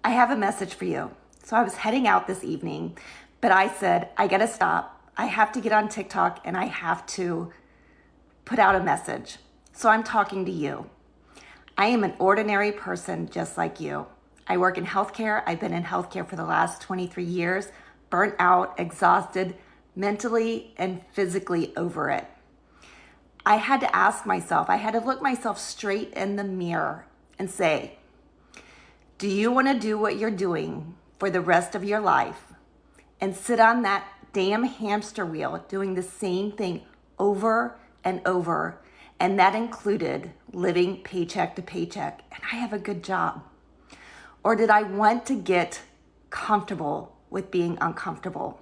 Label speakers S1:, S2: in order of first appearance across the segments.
S1: I have a message for you. So I was heading out this evening, but I said, I gotta stop. I have to get on TikTok and I have to put out a message. So I'm talking to you. I am an ordinary person just like you. I work in healthcare. I've been in healthcare for the last 23 years, burnt out, exhausted, mentally and physically over it. I had to ask myself, I had to look myself straight in the mirror and say, do you want to do what you're doing for the rest of your life and sit on that damn hamster wheel doing the same thing over and over? And that included living paycheck to paycheck. And I have a good job. Or did I want to get comfortable with being uncomfortable?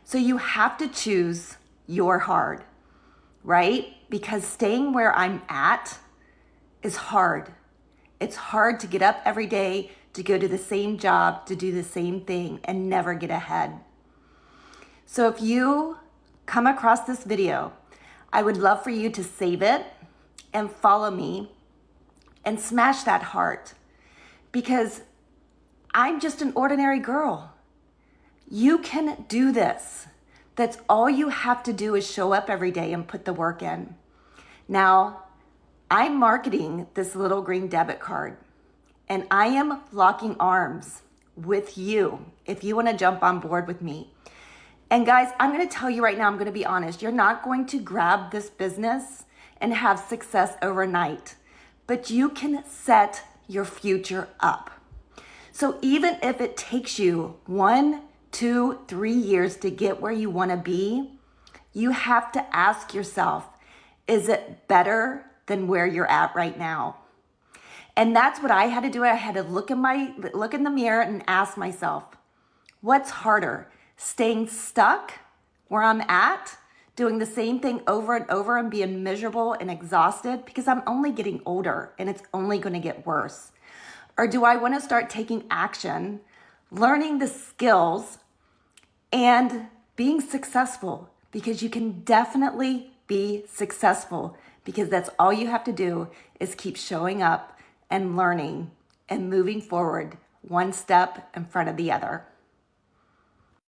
S1: So you have to choose your hard, right? Because staying where I'm at is hard. It's hard to get up every day, to go to the same job, to do the same thing and never get ahead. So if you come across this video, I would love for you to save it and follow me and smash that heart, because I'm just an ordinary girl. You can do this. That's all you have to do is show up every day and put the work in. Now, I'm marketing this little green debit card, and I am locking arms with you if you want to jump on board with me. And guys, I'm going to tell you right now, I'm going to be honest, you're not going to grab this business and have success overnight, but you can set your future up. So even if it takes you 1, 2, 3 years to get where you want to be, you have to ask yourself, is it better than where you're at right now? And that's what I had to do. I had to look in the mirror and ask myself, what's harder? Staying stuck where I'm at, doing the same thing over and over and being miserable and exhausted because I'm only getting older and it's only going to get worse? Or do I want to start taking action, learning the skills, and being successful? Because you can definitely be successful, because that's all you have to do is keep showing up and learning and moving forward one step in front of the other.